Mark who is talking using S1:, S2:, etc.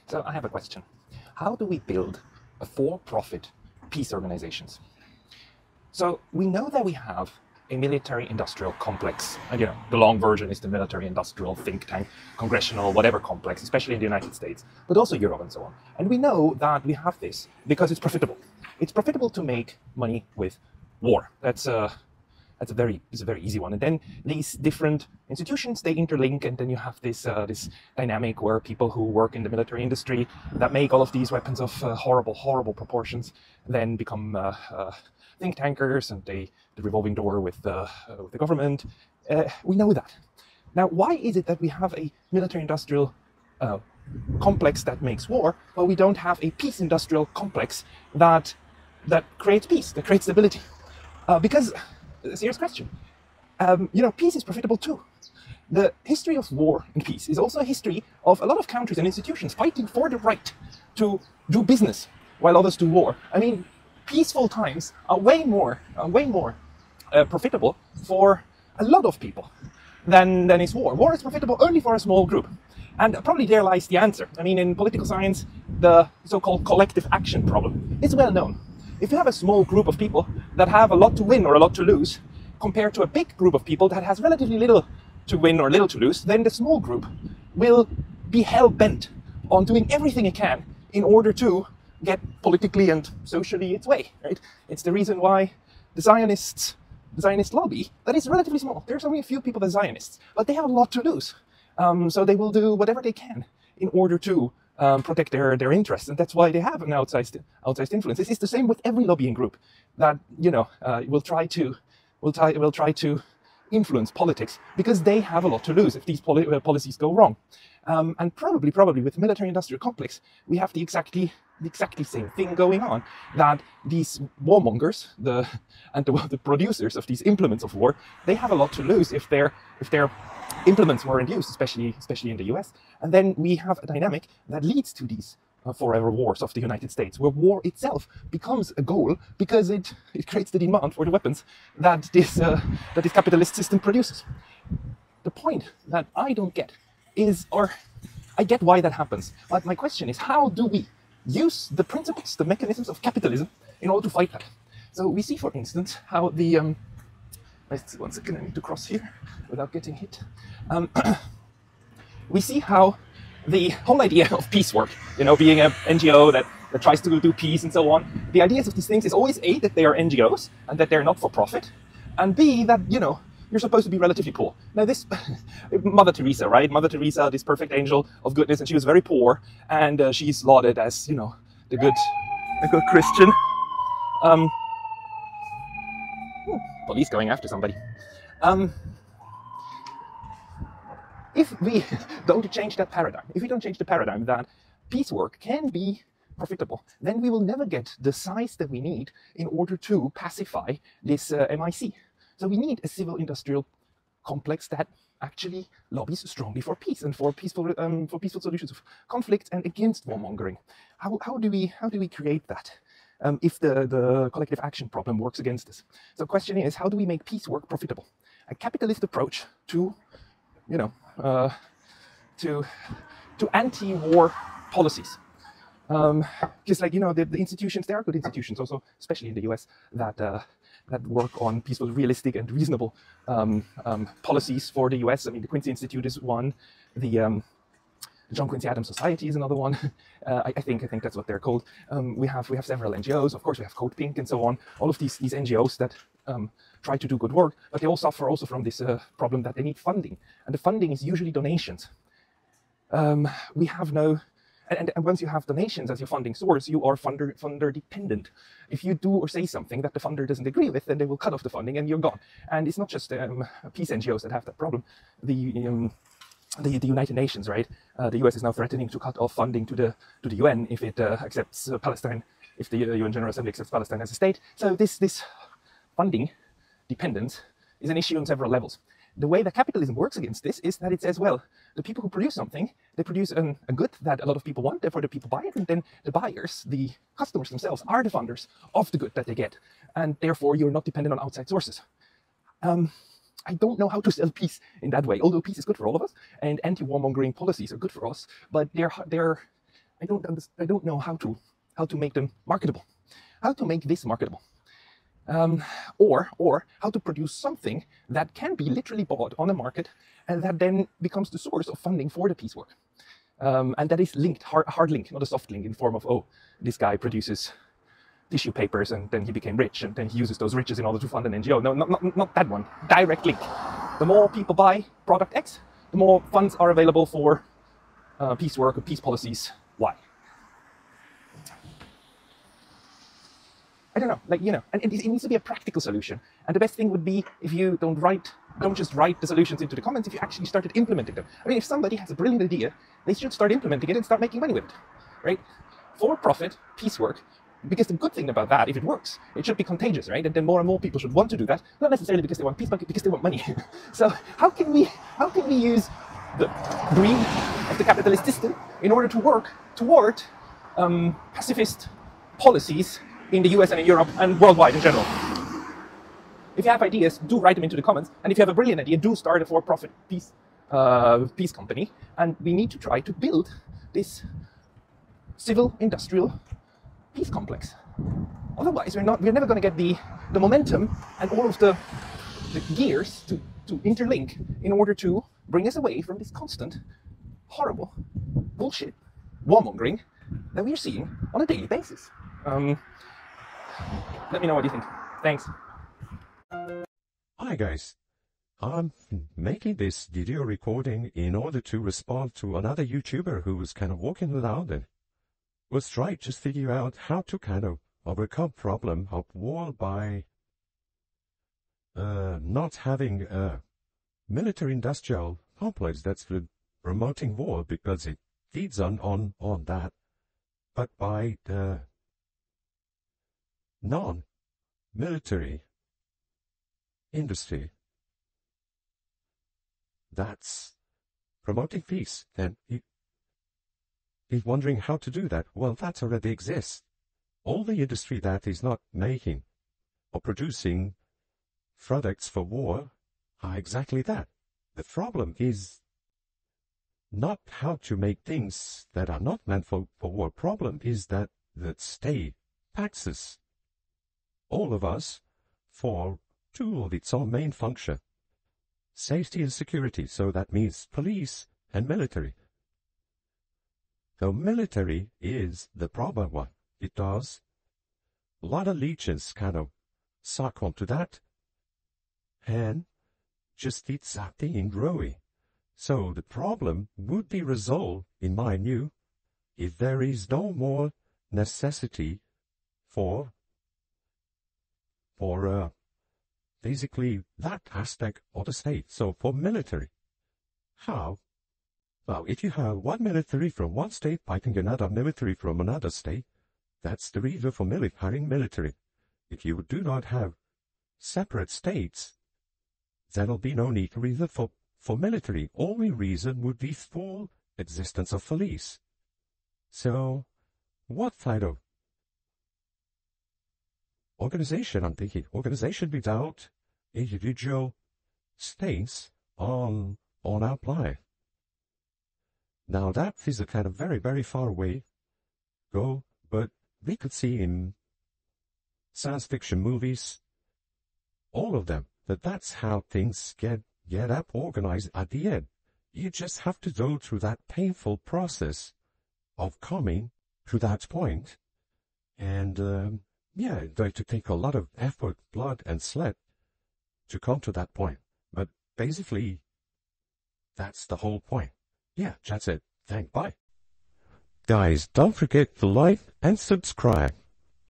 S1: So I have a question. How do we build a for-profit peace organizations? So we know that we have a military-industrial complex, and the long version is the military-industrial think tank, congressional, whatever complex, especially in the United States, but also Europe and so on. And we know that we have this because it's profitable. It's profitable to make money with war. It's a very easy one. And then these different institutions, they interlink, and then you have this dynamic where people who work in the military industry that make all of these weapons of horrible proportions then become think tankers, and the revolving door with the government. We know that. Now, why is it that we have a military-industrial complex that makes war, but we don't have a peace-industrial complex that creates peace, that creates stability? Because, serious question, peace is profitable too. The history of war and peace is also a history of a lot of countries and institutions fighting for the right to do business while others do war. I mean, peaceful times are way more profitable for a lot of people than is war. War is profitable only for a small group. And probably there lies the answer. I mean, in political science, the so-called collective action problem is well known. If you have a small group of people that have a lot to win or a lot to lose, compared to a big group of people that has relatively little to win or little to lose, then the small group will be hell-bent on doing everything it can in order to get politically and socially its way, right? It's the reason why the Zionist lobby, that is relatively small. There's only a few people that are Zionists, but they have a lot to lose. So they will do whatever they can in order to protect their interests, and that's why they have an outsized influence. This is the same with every lobbying group that will try to influence politics because they have a lot to lose if these policies go wrong. And probably with the military-industrial complex, we have the exactly same thing going on. That these warmongers, the producers of these implements of war, they have a lot to lose if their implements weren't used, especially in the US. And then we have a dynamic that leads to these forever wars of the United States, where war itself becomes a goal because it creates the demand for the weapons that this capitalist system produces. The point that I don't get is, or I get why that happens, but my question is, how do we use the principles, the mechanisms of capitalism in order to fight that? So we see, for instance, how the one second, I need to cross here without getting hit. We see how the whole idea of peace work, being an NGO that tries to do peace and so on, the ideas of these things is always A, that they are NGOs and that they're not for profit, and B, that, you're supposed to be relatively poor. Now this, Mother Teresa, right? Mother Teresa, this perfect angel of goodness, and she was very poor, and she's lauded as, a good Christian. Police going after somebody. If we don't change that paradigm, if we don't change the paradigm that peace work can be profitable, then we will never get the size that we need in order to pacify this MIC. So we need a civil-industrial complex that actually lobbies strongly for peace and for peaceful solutions of conflict and against warmongering. How do we create that? If the collective action problem works against us. So the question is, how do we make peace work profitable? A capitalist approach to anti-war policies. Just like, the institutions, there are good institutions also, especially in the US, that work on peaceful, realistic, and reasonable policies for the US. I mean, the Quincy Institute is one. The John Quincy Adams Society is another one. I think that's what they're called. We have several NGOs. Of course, we have Code Pink and so on. All of these NGOs that try to do good work, but they all suffer also from this problem that they need funding, and the funding is usually donations. We have no, and once you have donations as your funding source, you are funder dependent. If you do or say something that the funder doesn't agree with, then they will cut off the funding and you're gone. And it's not just peace NGOs that have that problem. The United Nations, right? The US is now threatening to cut off funding to the UN if it accepts Palestine, if the UN General Assembly accepts Palestine as a state. So this funding dependence is an issue on several levels. The way that capitalism works against this is that it says, well, the people who produce something, they produce a good that a lot of people want, therefore the people buy it, and then the buyers, the customers themselves, are the funders of the good that they get, and therefore you're not dependent on outside sources. I don't know how to sell peace in that way, although peace is good for all of us, and anti-warmongering policies are good for us, but they're I don't know how to make them marketable, how to make this marketable, or how to produce something that can be literally bought on the market and that then becomes the source of funding for the peace work. And that is linked, hard link, not a soft link in the form of, oh, this guy produces tissue papers and then he became rich and then he uses those riches in order to fund an NGO. No, not that one. Direct link. The more people buy product X, the more funds are available for peace work or peace policies Y. I don't know, and it needs to be a practical solution. And the best thing would be if you don't just write the solutions into the comments, if you actually started implementing them. I mean, if somebody has a brilliant idea, they should start implementing it and start making money with it, right? For-profit peace work, because the good thing about that, if it works, it should be contagious, right? And then more and more people should want to do that, not necessarily because they want peace, but because they want money. So how can we use the greed of the capitalist system in order to work toward pacifist policies in the US and in Europe and worldwide in general? If you have ideas, do write them into the comments. And if you have a brilliant idea, do start a for-profit peace company. And we need to try to build this civil-industrial peace complex. Otherwise, we're never going to get the momentum and all of the gears to interlink in order to bring us away from this constant, horrible bullshit warmongering that we're seeing on a daily basis. Let me know what you think. Thanks.
S2: Hi guys, I'm making this video recording in order to respond to another YouTuber who was kind of walking around and was trying to figure out how to kind of overcome problem of war by not having a military-industrial complex that's promoting war because it feeds on that, but by the non-military industry that's promoting peace. And he's wondering how to do that. Well, that already exists. All the industry that is not making or producing products for war are exactly that. The problem is not how to make things that are not meant for war. Problem is that the state taxes all of us for two of its own main function, safety and security. So that means police and military. The military is the proper one. It does a lot of legions kind of suck onto that and just keeps acting and growing. So the problem would be resolved, in my view, if there is no more necessity for basically that aspect of the state. So for military, how? Well, if you have one military from one state fighting another military from another state, that's the reason for having military. If you do not have separate states, there will be no need to reason for military. Only reason would be full existence of police. So, what kind of organization I'm thinking? Organization without individual states on our life. Now that is a kind of very, very far away go, but we could see in science fiction movies, all of them, that's how things get up organized at the end. You just have to go through that painful process of coming to that point. And yeah, it's going to take a lot of effort, blood, and sweat to come to that point. But basically, that's the whole point. Yeah, that's it. Bye. Guys, don't forget to like and subscribe.